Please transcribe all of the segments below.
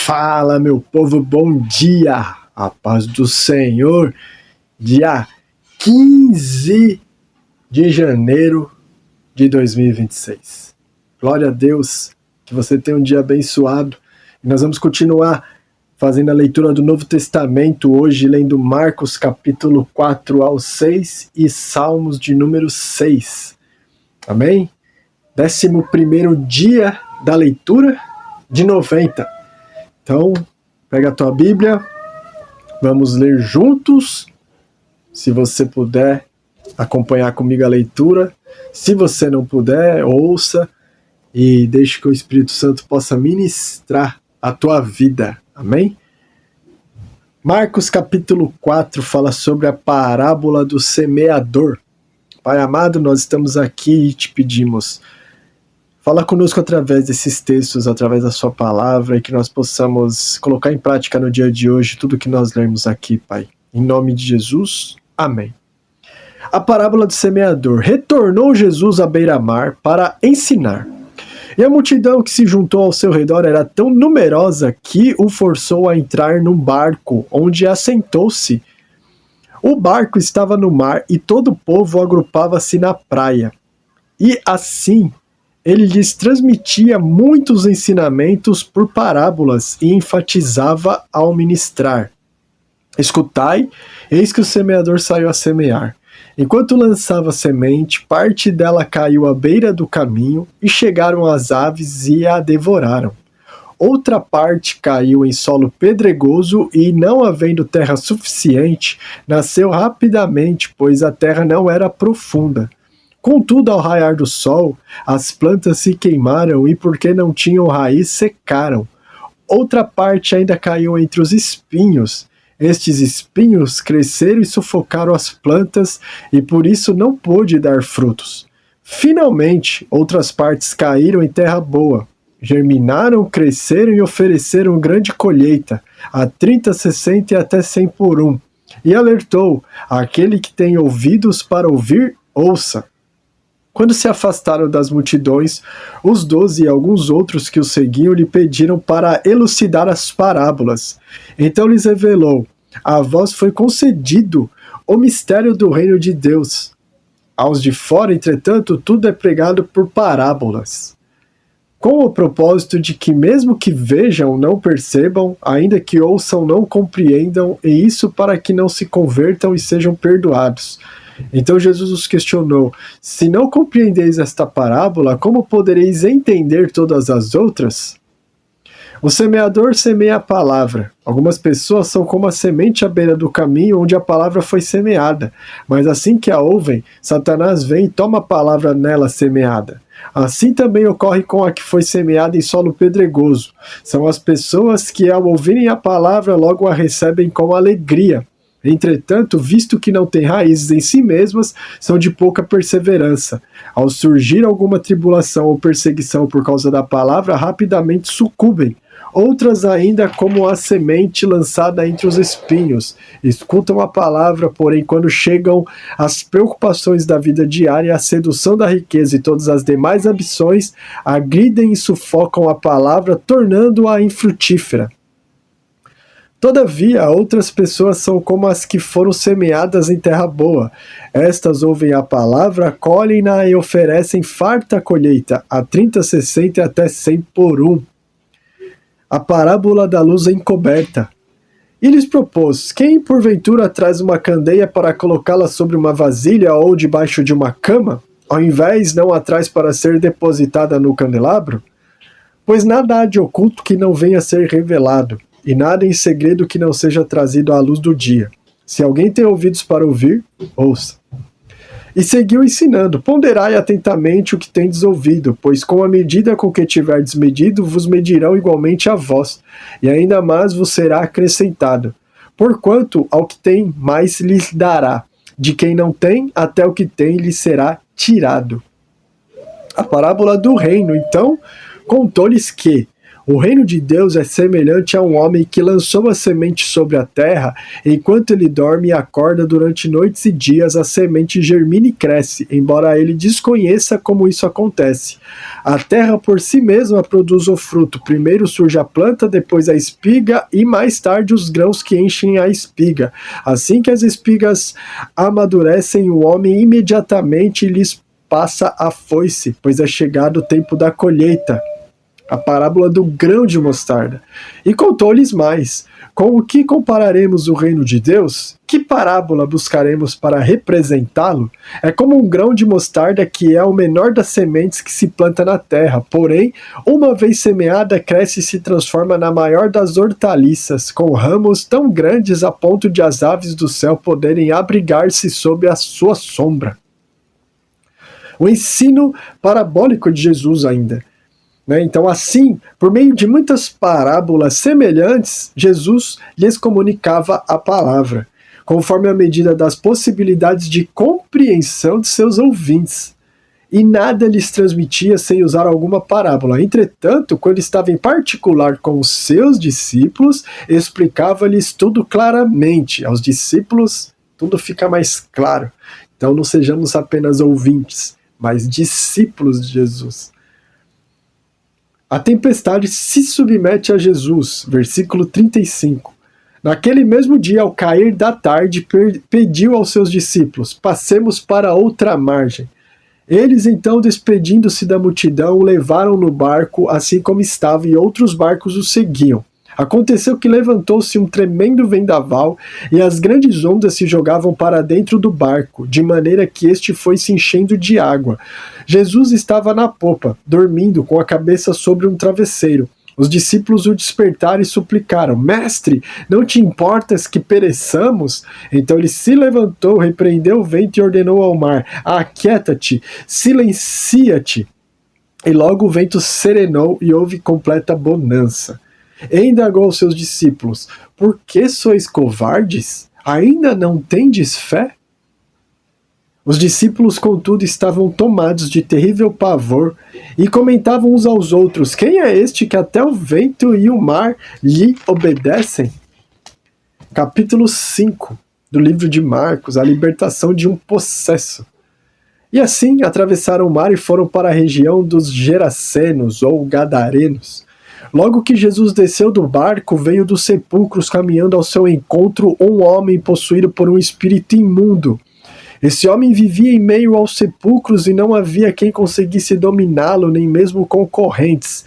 Fala, meu povo, bom dia, a paz do Senhor. Dia 15 de janeiro de 2026. Glória a Deus, que você tenha um dia abençoado. E nós vamos continuar fazendo a leitura do Novo Testamento hoje, lendo Marcos capítulo 4 ao 6 e Salmos de número 6. Amém? 11º dia da leitura de 90. Então, pega a tua Bíblia, vamos ler juntos. Se você puder acompanhar comigo a leitura, se você não puder, ouça e deixe que o Espírito Santo possa ministrar a tua vida. Amém? Marcos capítulo 4 fala sobre a parábola do semeador. Pai amado, nós estamos aqui e te pedimos, fala conosco através desses textos, através da sua palavra, e que nós possamos colocar em prática no dia de hoje tudo que nós lemos aqui, Pai. Em nome de Jesus, amém. A parábola do semeador. Retornou Jesus à beira-mar para ensinar. E a multidão que se juntou ao seu redor era tão numerosa que o forçou a entrar num barco, onde assentou-se. O barco estava no mar e todo o povo agrupava-se na praia. E assim ele lhes transmitia muitos ensinamentos por parábolas e enfatizava ao ministrar. Escutai, eis que o semeador saiu a semear. Enquanto lançava a semente, parte dela caiu à beira do caminho, e chegaram as aves e a devoraram. Outra parte caiu em solo pedregoso e, não havendo terra suficiente, nasceu rapidamente, pois a terra não era profunda. Contudo, ao raiar do sol, as plantas se queimaram e, porque não tinham raiz, secaram. Outra parte ainda caiu entre os espinhos. Estes espinhos cresceram e sufocaram as plantas, e por isso não pôde dar frutos. Finalmente, outras partes caíram em terra boa. Germinaram, cresceram e ofereceram grande colheita, a 30, 60 e até 100 por um. E alertou: aquele que tem ouvidos para ouvir, ouça. Quando se afastaram das multidões, os 12 e alguns outros que o seguiam lhe pediram para elucidar as parábolas. Então lhes revelou: a vós foi concedido o mistério do reino de Deus. Aos de fora, entretanto, tudo é pregado por parábolas, com o propósito de que, mesmo que vejam, não percebam, ainda que ouçam, não compreendam, e isso para que não se convertam e sejam perdoados. Então Jesus os questionou: se não compreendeis esta parábola, como podereis entender todas as outras? O semeador semeia a palavra. Algumas pessoas são como a semente à beira do caminho onde a palavra foi semeada, mas assim que a ouvem, Satanás vem e toma a palavra nela semeada. Assim também ocorre com a que foi semeada em solo pedregoso. São as pessoas que, ao ouvirem a palavra, logo a recebem com alegria. Entretanto, visto que não têm raízes em si mesmas, são de pouca perseverança. Ao surgir alguma tribulação ou perseguição por causa da palavra, rapidamente sucumbem. Outras ainda, como a semente lançada entre os espinhos, escutam a palavra, porém quando chegam as preocupações da vida diária, a sedução da riqueza e todas as demais ambições, agridem e sufocam a palavra, tornando-a infrutífera. Todavia, outras pessoas são como as que foram semeadas em terra boa. Estas ouvem a palavra, colhem-na e oferecem farta colheita, a 30, 60 e até 100 por um. A parábola da luz encoberta. E lhes propôs: quem porventura traz uma candeia para colocá-la sobre uma vasilha ou debaixo de uma cama, ao invés não a traz para ser depositada no candelabro? Pois nada há de oculto que não venha a ser revelado, e nada em segredo que não seja trazido à luz do dia. Se alguém tem ouvidos para ouvir, ouça. E seguiu ensinando: ponderai atentamente o que tendes ouvido, pois com a medida com que tiverdes medido, vos medirão igualmente a vós, e ainda mais vos será acrescentado. Porquanto ao que tem, mais lhes dará. De quem não tem, até o que tem lhe será tirado. A parábola do reino, então, contou-lhes que O reino de Deus é semelhante a um homem que lançou a semente sobre a terra, enquanto ele dorme e acorda durante noites e dias, a semente germina e cresce, embora ele desconheça como isso acontece. A terra por si mesma produz o fruto. Primeiro surge a planta, depois a espiga e mais tarde os grãos que enchem a espiga. Assim que as espigas amadurecem, o homem imediatamente lhes passa a foice, pois é chegado o tempo da colheita. A parábola do grão de mostarda. E contou-lhes mais: com o que compararemos o reino de Deus? Que parábola buscaremos para representá-lo? É como um grão de mostarda, que é o menor das sementes que se planta na terra, porém, uma vez semeada, cresce e se transforma na maior das hortaliças, com ramos tão grandes a ponto de as aves do céu poderem abrigar-se sob a sua sombra. O ensino parabólico de Jesus ainda. Então, assim, por meio de muitas parábolas semelhantes, Jesus lhes comunicava a palavra, conforme a medida das possibilidades de compreensão de seus ouvintes. E nada lhes transmitia sem usar alguma parábola. Entretanto, quando estava em particular com os seus discípulos, explicava-lhes tudo claramente. Aos discípulos, tudo fica mais claro. Então, não sejamos apenas ouvintes, mas discípulos de Jesus. A tempestade se submete a Jesus, versículo 35. Naquele mesmo dia, ao cair da tarde, pediu aos seus discípulos: passemos para outra margem. Eles então, despedindo-se da multidão, o levaram no barco, assim como estava, e outros barcos o seguiam. Aconteceu que levantou-se um tremendo vendaval, e as grandes ondas se jogavam para dentro do barco, de maneira que este foi se enchendo de água. Jesus estava na popa, dormindo, com a cabeça sobre um travesseiro. Os discípulos o despertaram e suplicaram: Mestre, não te importas que pereçamos? Então ele se levantou, repreendeu o vento e ordenou ao mar: Aquieta-te, silencia-te. E logo o vento serenou e houve completa bonança. E indagou aos seus discípulos: Por que sois covardes? Ainda não tendes fé? Os discípulos, contudo, estavam tomados de terrível pavor e comentavam uns aos outros: Quem é este que até o vento e o mar lhe obedecem? Capítulo 5 do livro de Marcos, a libertação de um possesso. E assim atravessaram o mar e foram para a região dos Gerasenos ou Gadarenos. Logo que Jesus desceu do barco, veio dos sepulcros caminhando ao seu encontro um homem possuído por um espírito imundo. Esse homem vivia em meio aos sepulcros e não havia quem conseguisse dominá-lo, nem mesmo concorrentes.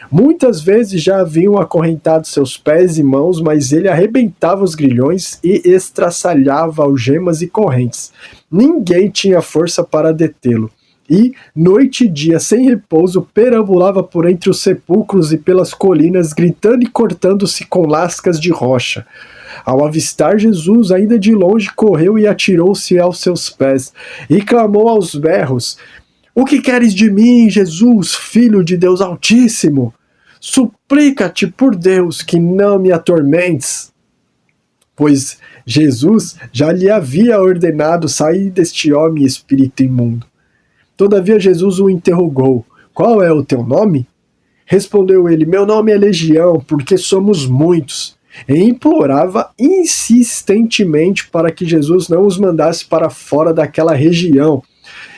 Muitas vezes já haviam acorrentado seus pés e mãos, mas ele arrebentava os grilhões e estraçalhava algemas e correntes. Ninguém tinha força para detê-lo. E, noite e dia, sem repouso, perambulava por entre os sepulcros e pelas colinas, gritando e cortando-se com lascas de rocha. Ao avistar Jesus, ainda de longe, correu e atirou-se aos seus pés, e clamou aos berros: O que queres de mim, Jesus, Filho de Deus Altíssimo? Suplica-te por Deus que não me atormentes. Pois Jesus já lhe havia ordenado sair deste homem espírito imundo. Todavia Jesus o interrogou: Qual é o teu nome? Respondeu ele: Meu nome é Legião, porque somos muitos. E implorava insistentemente para que Jesus não os mandasse para fora daquela região.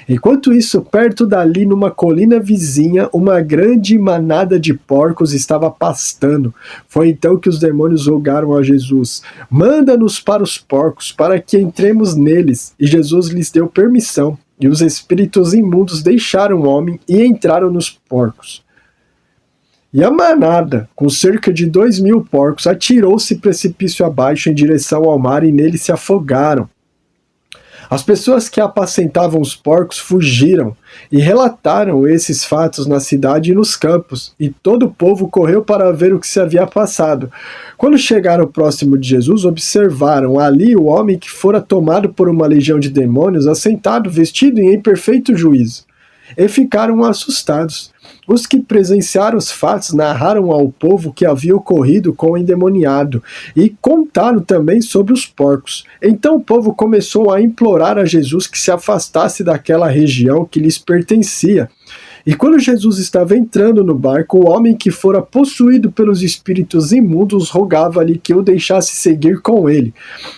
Enquanto isso, perto dali, numa colina vizinha, uma grande manada de porcos estava pastando. Foi então que os demônios rogaram a Jesus: Manda-nos para os porcos, para que entremos neles. E Jesus lhes deu permissão. E os espíritos imundos deixaram o homem e entraram nos porcos. E a manada, com cerca de 2.000 porcos, atirou-se precipício abaixo em direção ao mar e nele se afogaram. As pessoas que apacentavam os porcos fugiram e relataram esses fatos na cidade e nos campos, e todo o povo correu para ver o que se havia passado. Quando chegaram próximo de Jesus, observaram ali o homem que fora tomado por uma legião de demônios, assentado, vestido e em perfeito juízo, e ficaram assustados. Os que presenciaram os fatos narraram ao povo o que havia ocorrido com o endemoniado e contaram também sobre os porcos. Então o povo começou a implorar a Jesus que se afastasse daquela região que lhes pertencia. E quando Jesus estava entrando no barco, o homem que fora possuído pelos espíritos imundos rogava-lhe que o deixasse seguir com ele.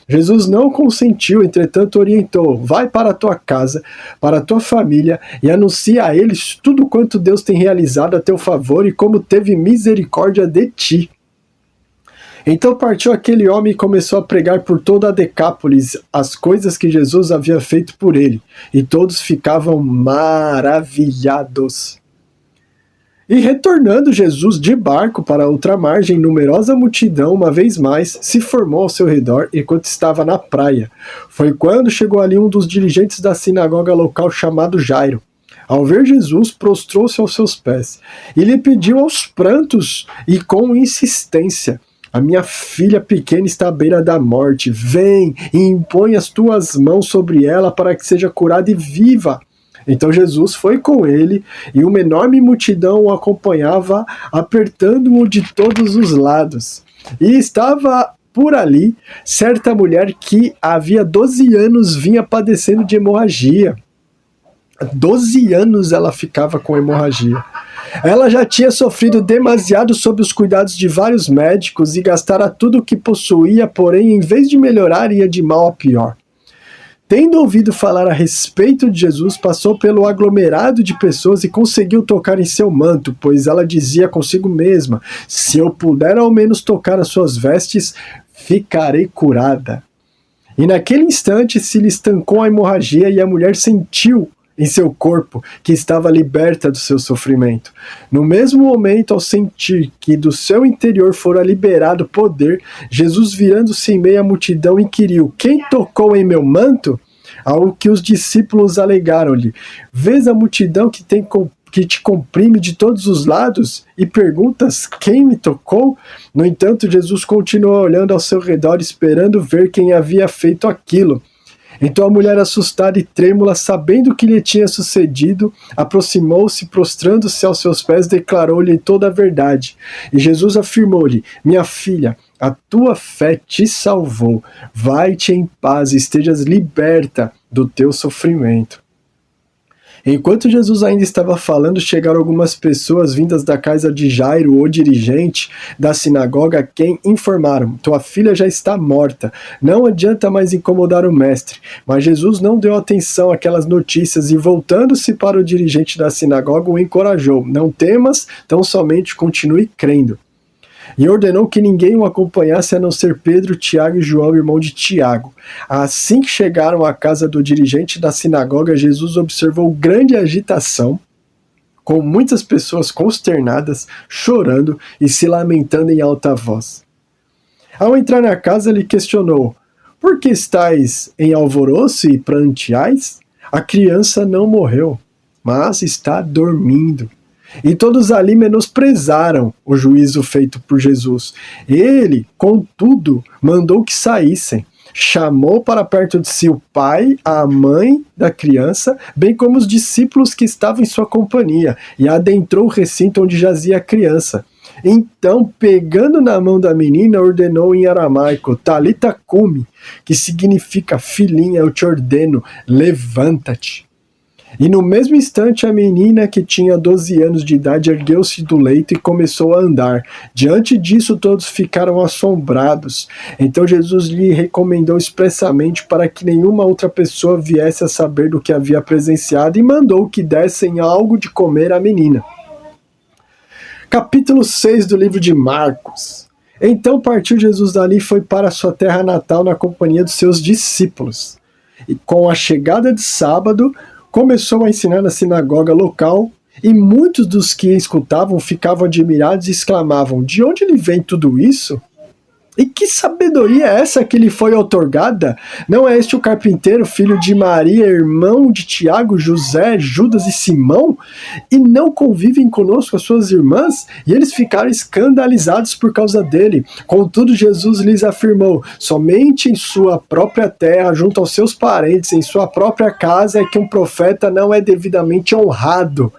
Jesus não consentiu, entretanto orientou: vai para a tua casa, para a tua família, e anuncia a eles tudo quanto Deus tem realizado a teu favor e como teve misericórdia de ti. Então partiu aquele homem e começou a pregar por toda a Decápolis as coisas que Jesus havia feito por ele, e todos ficavam maravilhados. E retornando Jesus de barco para outra margem, numerosa multidão, uma vez mais, se formou ao seu redor enquanto estava na praia. Foi quando chegou ali um dos dirigentes da sinagoga local chamado Jairo. Ao ver Jesus, prostrou-se aos seus pés e lhe pediu aos prantos e com insistência: a minha filha pequena está à beira da morte. Vem e impõe as tuas mãos sobre ela para que seja curada e viva. Então Jesus foi com ele, e uma enorme multidão o acompanhava, apertando-o de todos os lados. E estava por ali certa mulher que havia 12 anos vinha padecendo de hemorragia. 12 anos ela ficava com hemorragia. Ela já tinha sofrido demasiado sob os cuidados de vários médicos e gastara tudo o que possuía, porém, em vez de melhorar, ia de mal a pior. Tendo ouvido falar a respeito de Jesus, passou pelo aglomerado de pessoas e conseguiu tocar em seu manto, pois ela dizia consigo mesma: se eu puder ao menos tocar as suas vestes, ficarei curada. E naquele instante se lhe estancou a hemorragia e a mulher sentiu em seu corpo que estava liberta do seu sofrimento. No mesmo momento, ao sentir que do seu interior fora liberado poder, Jesus, virando-se em meio à multidão, inquiriu: quem tocou em meu manto? Ao que os discípulos alegaram-lhe: vês a multidão que te comprime de todos os lados e perguntas: quem me tocou? No entanto, Jesus continuou olhando ao seu redor, esperando ver quem havia feito aquilo. Então a mulher, assustada e trêmula, sabendo o que lhe tinha sucedido, aproximou-se, prostrando-se aos seus pés, declarou-lhe toda a verdade. E Jesus afirmou-lhe: minha filha, a tua fé te salvou. Vai-te em paz e estejas liberta do teu sofrimento. Enquanto Jesus ainda estava falando, chegaram algumas pessoas vindas da casa de Jairo, o dirigente da sinagoga, quem informaram: tua filha já está morta, não adianta mais incomodar o mestre. Mas Jesus não deu atenção àquelas notícias e, voltando-se para o dirigente da sinagoga, o encorajou: não temas, tão somente continue crendo. E ordenou que ninguém o acompanhasse a não ser Pedro, Tiago e João, irmão de Tiago. Assim que chegaram à casa do dirigente da sinagoga, Jesus observou grande agitação, com muitas pessoas consternadas, chorando e se lamentando em alta voz. Ao entrar na casa, ele questionou: por que estáis em alvoroço e pranteais? A criança não morreu, mas está dormindo. E todos ali menosprezaram o juízo feito por Jesus. Ele, contudo, mandou que saíssem. Chamou para perto de si o pai, a mãe da criança, bem como os discípulos que estavam em sua companhia, e adentrou o recinto onde jazia a criança. Então, pegando na mão da menina, ordenou em aramaico: Talita cumi, que significa: filhinha, eu te ordeno, levanta-te. E no mesmo instante a menina, que tinha 12 anos de idade, ergueu-se do leito e começou a andar. Diante disso todos ficaram assombrados. Então Jesus lhe recomendou expressamente para que nenhuma outra pessoa viesse a saber do que havia presenciado e mandou que dessem algo de comer à menina. Capítulo 6 do livro de Marcos. Então partiu Jesus dali e foi para sua terra natal na companhia dos seus discípulos. E com a chegada de sábado, começou a ensinar na sinagoga local, e muitos dos que escutavam ficavam admirados e exclamavam: de onde lhe vem tudo isso? E que sabedoria é essa que lhe foi outorgada? Não é este o carpinteiro, filho de Maria, irmão de Tiago, José, Judas e Simão? E não convivem conosco as suas irmãs? E eles ficaram escandalizados por causa dele. Contudo, Jesus lhes afirmou: somente em sua própria terra, junto aos seus parentes, em sua própria casa, é que um profeta não é devidamente honrado.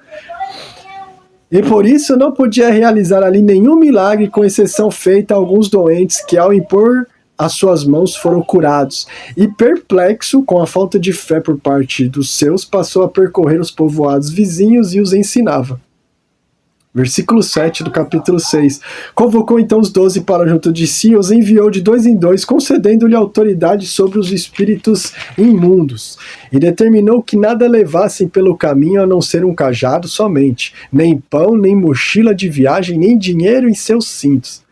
E por isso não podia realizar ali nenhum milagre, com exceção feita a alguns doentes que, ao impor as suas mãos foram curados, e perplexo com a falta de fé por parte dos seus, passou a percorrer os povoados vizinhos e os ensinava. Versículo 7 do capítulo 6. Convocou então os 12 para junto de si, os enviou de 2 em 2, concedendo-lhe autoridade sobre os espíritos imundos. E determinou que nada levassem pelo caminho a não ser um cajado somente, nem pão, nem mochila de viagem, nem dinheiro em seus cintos.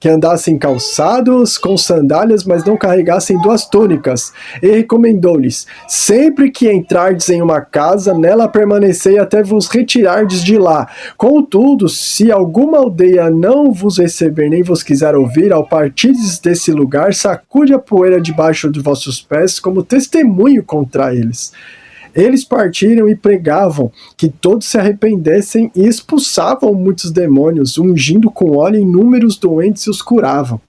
Que andassem calçados com sandálias, mas não carregassem 2 túnicas. E recomendou-lhes: sempre que entrardes em uma casa, nela permanecei até vos retirardes de lá. Contudo, se alguma aldeia não vos receber, nem vos quiser ouvir, ao partirdes desse lugar, sacude a poeira debaixo de vossos pés, como testemunho contra eles. Eles partiram e pregavam que todos se arrependessem e expulsavam muitos demônios, ungindo com óleo inúmeros doentes e os curavam.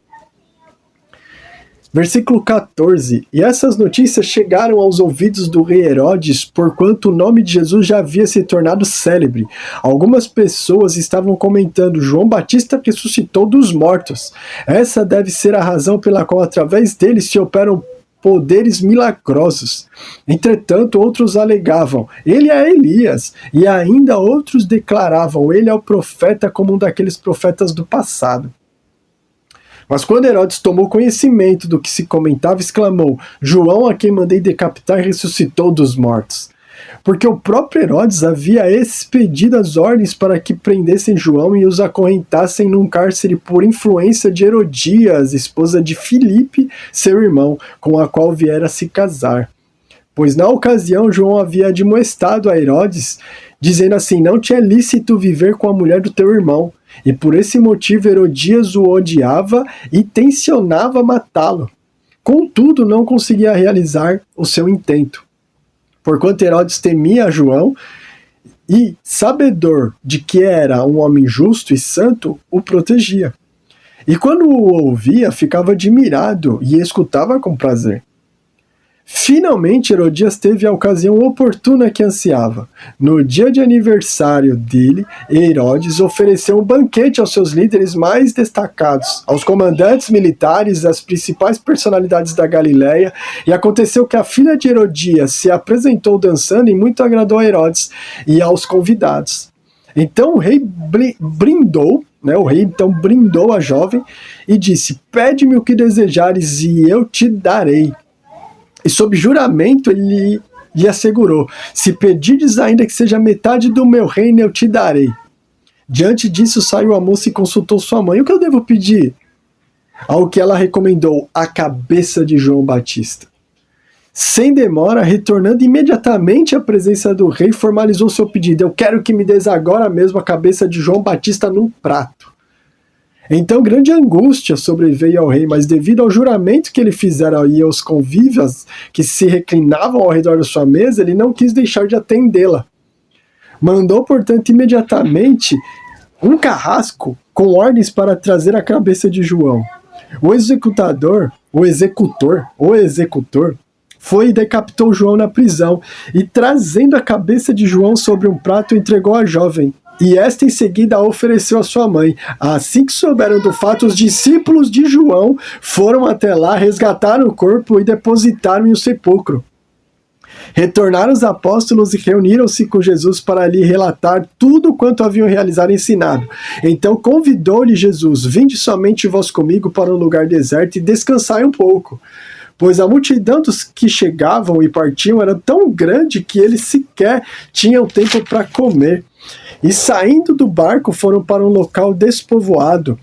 Versículo 14. E essas notícias chegaram aos ouvidos do rei Herodes, porquanto o nome de Jesus já havia se tornado célebre. Algumas pessoas estavam comentando: João Batista ressuscitou dos mortos. Essa deve ser a razão pela qual através dele se operam poderes milagrosos. Entretanto, outros alegavam: ele é Elias, e ainda outros declaravam: ele é o profeta, como um daqueles profetas do passado. Mas quando Herodes tomou conhecimento do que se comentava, exclamou: João, a quem mandei decapitar, ressuscitou dos mortos. Porque o próprio Herodes havia expedido as ordens para que prendessem João e os acorrentassem num cárcere por influência de Herodias, esposa de Filipe, seu irmão, com a qual viera se casar. Pois na ocasião João havia admoestado a Herodes, dizendo assim: não te é lícito viver com a mulher do teu irmão. E por esse motivo Herodias o odiava e tensionava matá-lo. Contudo, não conseguia realizar o seu intento. Porquanto Herodes temia João e, sabedor de que era um homem justo e santo, o protegia. E quando o ouvia, ficava admirado e escutava com prazer. Finalmente, Herodias teve a ocasião oportuna que ansiava. No dia de aniversário dele, Herodes ofereceu um banquete aos seus líderes mais destacados, aos comandantes militares, às principais personalidades da Galileia, e aconteceu que a filha de Herodias se apresentou dançando e muito agradou a Herodes e aos convidados. Então o rei brindou a jovem e disse: pede-me o que desejares e eu te darei. E sob juramento ele lhe assegurou: se pedires ainda que seja metade do meu reino, eu te darei. Diante disso saiu a moça e consultou sua mãe: o que eu devo pedir? Ao que ela recomendou: a cabeça de João Batista. Sem demora, retornando imediatamente à presença do rei, formalizou seu pedido: eu quero que me des agora mesmo a cabeça de João Batista num prato. Então grande angústia sobreveio ao rei, mas devido ao juramento que ele fizera e aos convívios que se reclinavam ao redor da sua mesa, ele não quis deixar de atendê-la. Mandou, portanto, imediatamente um carrasco com ordens para trazer a cabeça de João. O executor, foi e decapitou João na prisão, e trazendo a cabeça de João sobre um prato, entregou à jovem. E esta em seguida a ofereceu à sua mãe. Assim que souberam do fato, os discípulos de João foram até lá, resgataram o corpo e depositaram em um sepulcro. Retornaram os apóstolos e reuniram-se com Jesus para lhe relatar tudo quanto haviam realizado e ensinado. Então convidou-lhe Jesus: vinde somente vós comigo para um lugar deserto e descansai um pouco. Pois a multidão dos que chegavam e partiam era tão grande que eles sequer tinham tempo para comer. E saindo do barco foram para um local despovoado.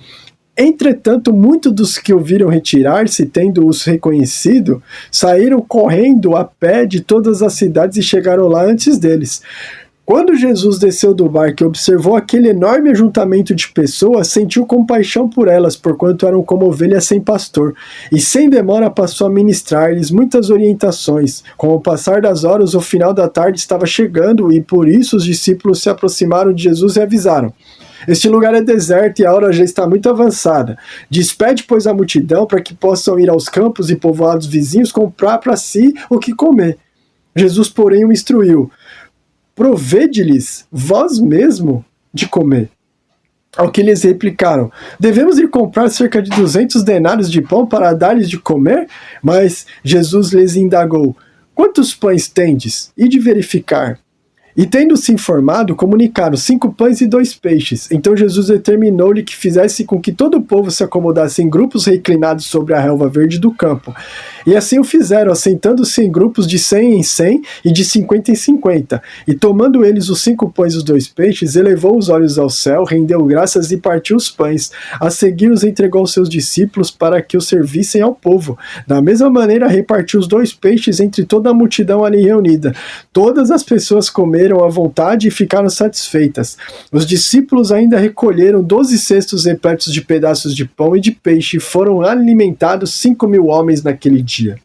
Entretanto, muitos dos que o viram retirar-se, tendo-os reconhecido, saíram correndo a pé de todas as cidades e chegaram lá antes deles. Quando Jesus desceu do barco e observou aquele enorme ajuntamento de pessoas, sentiu compaixão por elas, porquanto eram como ovelhas sem pastor, e sem demora passou a ministrar-lhes muitas orientações. Com o passar das horas, o final da tarde estava chegando, e por isso os discípulos se aproximaram de Jesus e avisaram: este lugar é deserto e a hora já está muito avançada. Despede, pois, a multidão para que possam ir aos campos e povoados vizinhos comprar para si o que comer. Jesus, porém, o instruiu: provede-lhes vós mesmo de comer. Ao que eles replicaram: devemos ir comprar cerca de 200 denários de pão para dar-lhes de comer? Mas Jesus lhes indagou: quantos pães tendes? E de verificar. E tendo-se informado, comunicaram 5 pães e 2 peixes. Então Jesus determinou-lhe que fizesse com que todo o povo se acomodasse em grupos reclinados sobre a relva verde do campo. E assim o fizeram, assentando-se em grupos de 100 em 100 e de 50 em 50. E tomando eles os 5 pães e os 2 peixes, elevou os olhos ao céu, rendeu graças e partiu os pães. A seguir os entregou aos seus discípulos para que os servissem ao povo. Da mesma maneira repartiu os 2 peixes entre toda a multidão ali reunida. Todas as pessoas comeram à vontade e ficaram satisfeitas. Os discípulos ainda recolheram 12 cestos repletos de pedaços de pão e de peixe e foram alimentados 5.000 homens naquele dia.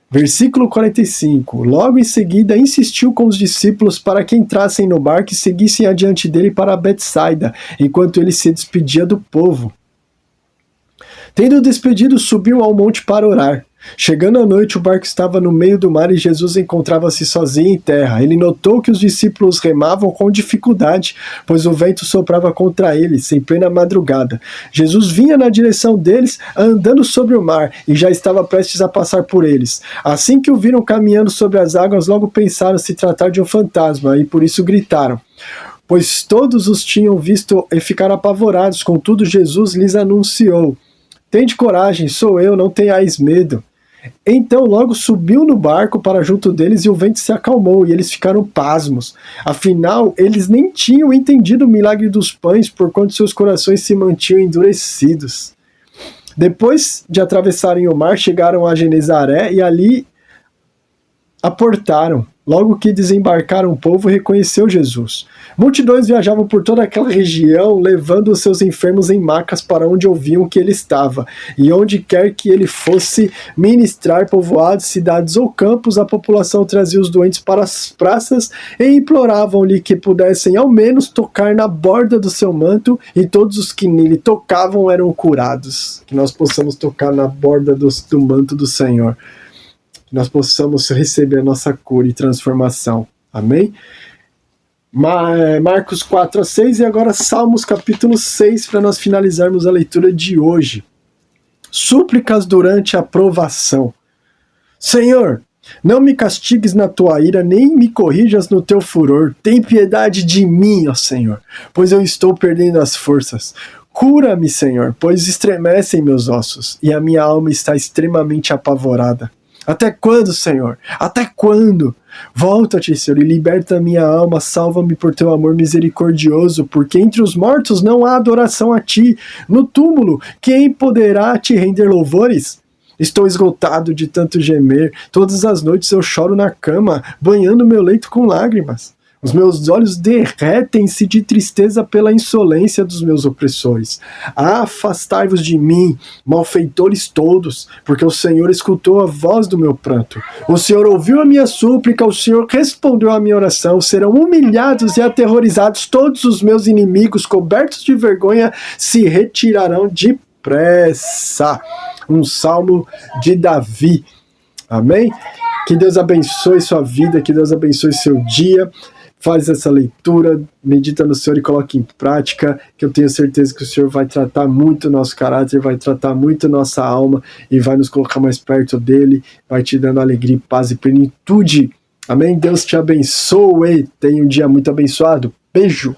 Versículo 45. Logo em seguida insistiu com os discípulos para que entrassem no barco e seguissem adiante dele para Betsaida, enquanto ele se despedia do povo. Tendo despedido, subiu ao monte para orar. Chegando à noite, o barco estava no meio do mar e Jesus encontrava-se sozinho em terra. Ele notou que os discípulos remavam com dificuldade, pois o vento soprava contra eles, em plena madrugada. Jesus vinha na direção deles, andando sobre o mar, e já estava prestes a passar por eles. Assim que o viram caminhando sobre as águas, logo pensaram se tratar de um fantasma, e por isso gritaram. Pois todos os tinham visto e ficaram apavorados. Contudo, Jesus lhes anunciou: tende coragem, sou eu, não tenhais medo. Então logo subiu no barco para junto deles e o vento se acalmou e eles ficaram pasmos. Afinal, eles nem tinham entendido o milagre dos pães, porquanto seus corações se mantinham endurecidos. Depois de atravessarem o mar, chegaram a Genezaré e ali aportaram. Logo que desembarcaram, o povo reconheceu Jesus. Multidões viajavam por toda aquela região, levando os seus enfermos em macas para onde ouviam que ele estava. E onde quer que ele fosse ministrar, povoados, cidades ou campos, a população trazia os doentes para as praças e imploravam-lhe que pudessem ao menos tocar na borda do seu manto, e todos os que nele tocavam eram curados. Que nós possamos tocar na borda do manto do Senhor. Nós possamos receber a nossa cura e transformação. Amém? Marcos 4-6 e agora Salmos capítulo 6 para nós finalizarmos a leitura de hoje. Súplicas durante a provação. Senhor, não me castigues na tua ira, nem me corrijas no teu furor. Tem piedade de mim, ó Senhor, pois eu estou perdendo as forças. Cura-me, Senhor, pois estremecem meus ossos, e a minha alma está extremamente apavorada. Até quando, Senhor? Até quando? Volta-te, Senhor, e liberta a minha alma, salva-me por teu amor misericordioso, porque entre os mortos não há adoração a ti. No túmulo, quem poderá te render louvores? Estou esgotado de tanto gemer, todas as noites eu choro na cama, banhando meu leito com lágrimas. Os meus olhos derretem-se de tristeza pela insolência dos meus opressores. Afastai-vos de mim, malfeitores todos, porque o Senhor escutou a voz do meu pranto. O Senhor ouviu a minha súplica, o Senhor respondeu à minha oração. Serão humilhados e aterrorizados todos os meus inimigos, cobertos de vergonha, se retirarão depressa. Um salmo de Davi. Amém? Que Deus abençoe sua vida, que Deus abençoe seu dia. Faz essa leitura, medita no Senhor e coloque em prática, que eu tenho certeza que o Senhor vai tratar muito o nosso caráter, vai tratar muito a nossa alma e vai nos colocar mais perto dele, vai te dando alegria, paz e plenitude. Amém? Deus te abençoe. Tenha um dia muito abençoado. Beijo!